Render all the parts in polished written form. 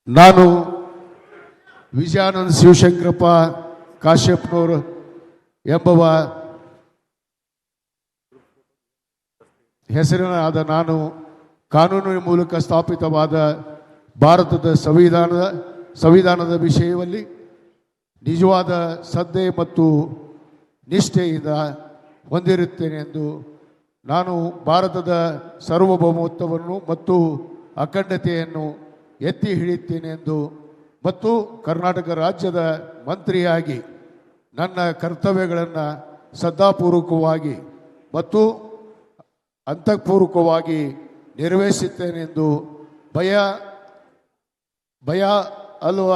ನಾನು ವಿಜಯಾನಂದ ಶಿವಶಂಕರಪ್ಪ ಕಾಶ್ಯಪ್ನವರು ಎಂಬುವ ಹೆಸರಿನಾದ ನಾನು ಕಾನೂನಿನ ಮೂಲಕ ಸ್ಥಾಪಿತವಾದ ಭಾರತದ ಸಂವಿಧಾನದ ವಿಷಯದಲ್ಲಿ ನಿಜವಾದ ಶ್ರದ್ಧೆ ಮತ್ತು ನಿಷ್ಠೆಯಿಂದ ಹೊಂದಿರುತ್ತೇನೆ ಎಂದು ನಾನು ಭಾರತದ ಸಾರ್ವಭೌಮತ್ವವನ್ನು ಮತ್ತು ಅಖಂಡತೆಯನ್ನು ಎತ್ತಿ ಹಿಡಿಯುತ್ತೇನೆ ಎಂದು ಮತ್ತು ಕರ್ನಾಟಕ ರಾಜ್ಯದ ಮಂತ್ರಿಯಾಗಿ ನನ್ನ ಕರ್ತವ್ಯಗಳನ್ನು ಶ್ರದ್ಧಾಪೂರ್ವಕವಾಗಿ ಮತ್ತು ಅಂತಃಪೂರ್ವಕವಾಗಿ ನಿರ್ವಹಿಸುತ್ತೇನೆ ಎಂದು ಭಯ ಅಲ್ವ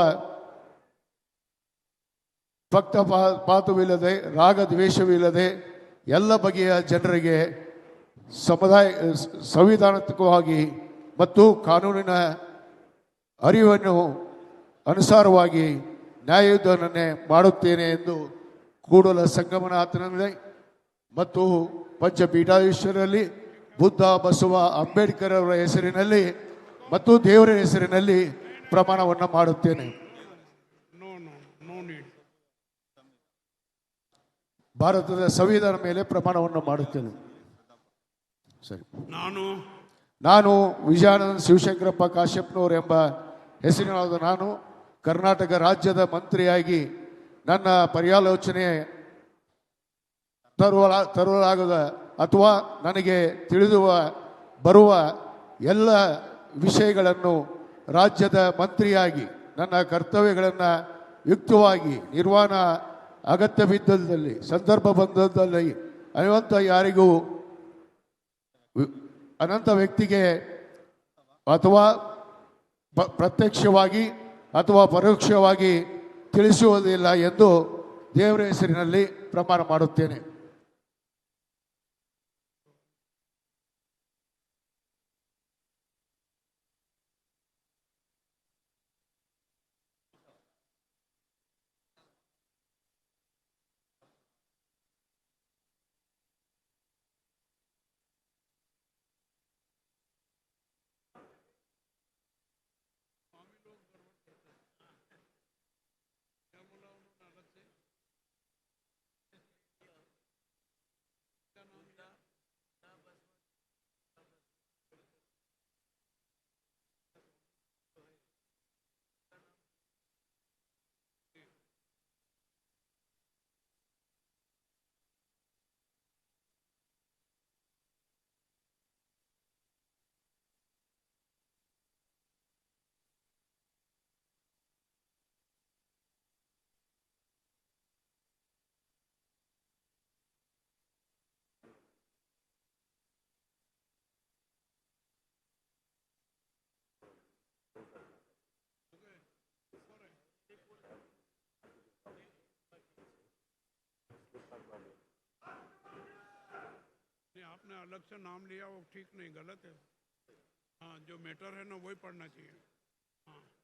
ಪಕ್ಷಪಾತವಿಲ್ಲದೆ ರಾಗದ್ವೇಷವಿಲ್ಲದೆ ಎಲ್ಲ ಬಗೆಯ ಜನರಿಗೆ ಸಂವಿಧಾನಾತ್ಮಕವಾಗಿ ಮತ್ತು ಕಾನೂನಿನ ಅರಿವನ್ನು ಅನುಸಾರವಾಗಿ ನ್ಯಾಯಯುತವನ್ನೇ ಮಾಡುತ್ತೇನೆ ಎಂದು ಕೂಡಲ ಸಂಗಮನಾಥನಲ್ಲಿ ಮತ್ತು ಪಂಚಪೀಠಾಧೀಶ್ವರಲ್ಲಿ ಬುದ್ಧ ಬಸವ ಅಂಬೇಡ್ಕರ್ ಅವರ ಹೆಸರಿನಲ್ಲಿ ಮತ್ತು ದೇವರ ಹೆಸರಿನಲ್ಲಿ ಪ್ರಮಾಣವನ್ನು ಮಾಡುತ್ತೇನೆ. ಭಾರತದ ಸಂವಿಧಾನ ಮೇಲೆ ಪ್ರಮಾಣವನ್ನು ಮಾಡುತ್ತೇನೆ. ಸರಿ. ನಾನು ವಿಜಯಾನಂದ ಶಿವಶಂಕರಪ್ಪ ಕಾಶ್ಯಪ್ನವರು ಎಂಬ ಹೆಸರಿನಾದ ನಾನು ಕರ್ನಾಟಕ ರಾಜ್ಯದ ಮಂತ್ರಿಯಾಗಿ ನನ್ನ ಪರ್ಯಾಲೋಚನೆ ತರಲಾಗದ ಅಥವಾ ನನಗೆ ತಿಳಿದುವ ಬರುವ ಎಲ್ಲ ವಿಷಯಗಳನ್ನು ರಾಜ್ಯದ ಮಂತ್ರಿಯಾಗಿ ನನ್ನ ಕರ್ತವ್ಯಗಳನ್ನು ಯುಕ್ತವಾಗಿ ನಿರ್ವಹಣಾ ಅಗತ್ಯ ಬಿದ್ದಲ್ಲಿ ಸಂದರ್ಭ ಬಂದದಲ್ಲಿ ಯಾರಿಗೂ ಅನಂತ ವ್ಯಕ್ತಿಗೆ ಅಥವಾ ಪ್ರತ್ಯಕ್ಷವಾಗಿ ಅಥವಾ ಪರೋಕ್ಷವಾಗಿ ತಿಳಿಸುವುದಿಲ್ಲ ಎಂದು ದೇವರ ಹೆಸರಿನಲ್ಲಿ ಪ್ರಮಾಣ ಮಾಡುತ್ತೇನೆ. आपने अलग से नाम लिया वो ठीक नहीं, गलत है. हाँ, जो मैटर है ना वही पढ़ना चाहिए. हाँ.